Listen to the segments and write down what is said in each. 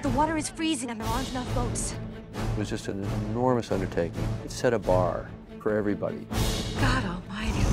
The water is freezing and there aren't enough boats. It was just an enormous undertaking. It set a bar for everybody. God almighty.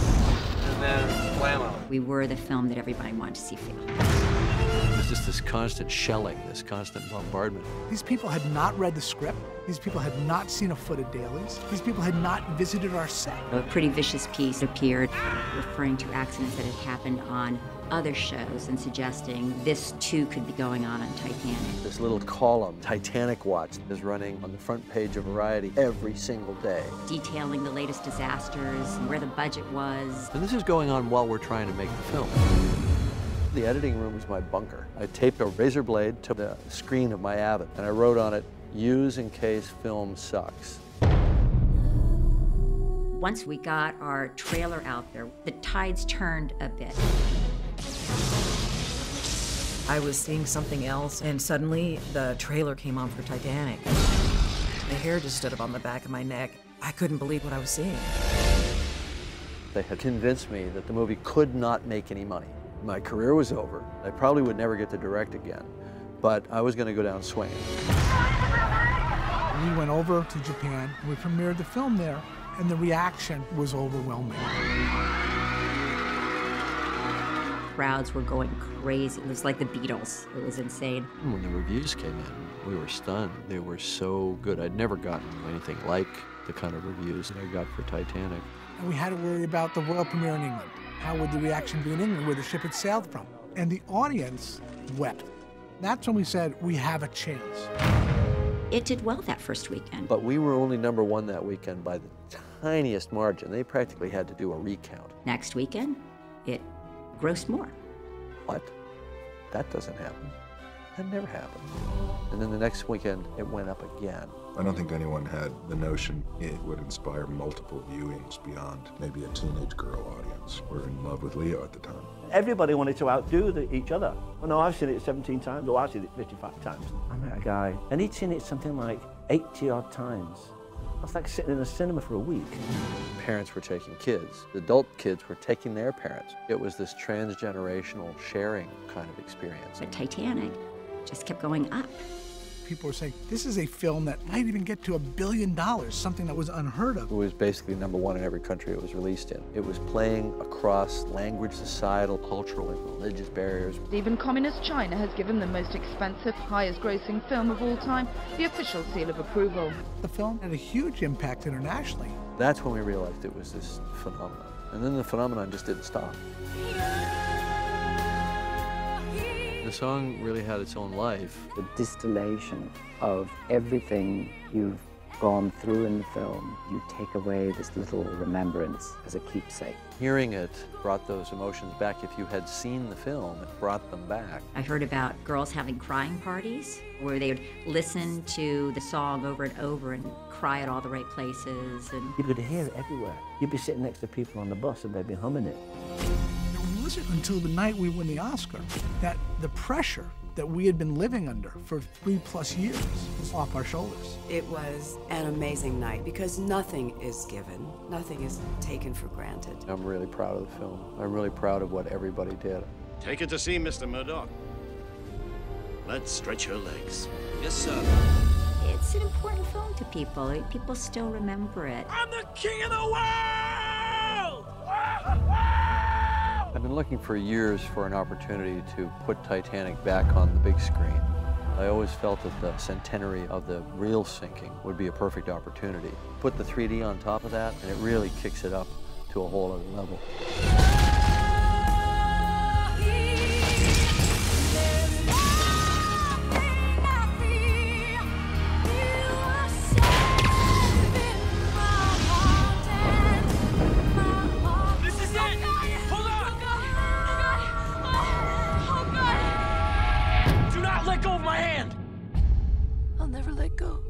And then whammo. We were the film that everybody wanted to see fail. It was just this constant shelling, this constant bombardment. These people had not read the script. These people had not seen a foot of dailies. These people had not visited our set. A pretty vicious piece appeared referring to accidents that had happened on other shows and suggesting this too could be going on Titanic. This little column, Titanic Watch, is running on the front page of Variety every single day. Detailing the latest disasters and where the budget was. And this is going on while we're trying to make the film. The editing room was my bunker. I taped a razor blade to the screen of my Avid, and I wrote on it, "Use in case film sucks." Once we got our trailer out there, the tides turned a bit. I was seeing something else, and suddenly the trailer came on for Titanic. The hair just stood up on the back of my neck. I couldn't believe what I was seeing. They had convinced me that the movie could not make any money. My career was over. I probably would never get to direct again, but I was going to go down swinging. We went over to Japan, and we premiered the film there, and the reaction was overwhelming. Crowds were going crazy. It was like the Beatles. It was insane. When the reviews came in, we were stunned. They were so good. I'd never gotten anything like the kind of reviews that I got for Titanic. And we had to worry about the world premiere in England. How would the reaction be in England, where the ship had sailed from? And the audience wept. That's when we said, we have a chance. It did well that first weekend. But we were only #1 that weekend by the tiniest margin. They practically had to do a recount. Next weekend, it grossed more. What? That doesn't happen. That never happened. And then the next weekend, it went up again. I don't think anyone had the notion it would inspire multiple viewings beyond maybe a teenage girl audience. We were in love with Leo at the time. Everybody wanted to outdo each other. Well, no, I've seen it 17 times. No, I've seen it 55 times. I met a guy, and he'd seen it something like 80-odd times. That's like sitting in a cinema for a week. Parents were taking kids. The adult kids were taking their parents. It was this transgenerational sharing kind of experience. But Titanic just kept going up. People were saying, this is a film that might even get to $1 billion, something that was unheard of. It was basically #1 in every country it was released in. It was playing across language, societal, cultural, and religious barriers. Even communist China has given the most expensive, highest-grossing film of all time the official seal of approval. The film had a huge impact internationally. That's when we realized it was this phenomenon. And then the phenomenon just didn't stop. The song really had its own life. The distillation of everything you've gone through in the film, you take away this little remembrance as a keepsake. Hearing it brought those emotions back. If you had seen the film, it brought them back. I heard about girls having crying parties where they would listen to the song over and over and cry at all the right places. And You could hear it everywhere. You'd be sitting next to people on the bus and they'd be humming it. It wasn't until the night we won the Oscar that the pressure that we had been living under for 3+ years was off our shoulders. It was an amazing night because nothing is given, nothing is taken for granted. I'm really proud of the film. I'm really proud of what everybody did. Take it to see Mr. Murdoch. Let's stretch your legs. Yes, sir. it's an important film to people. People still remember it. I'm the king of the world! I've been looking for years for an opportunity to put Titanic back on the big screen. I always felt that the centenary of the real sinking would be a perfect opportunity. Put the 3D on top of that, and it really kicks it up to a whole other level. Let go of my hand! I'll never let go.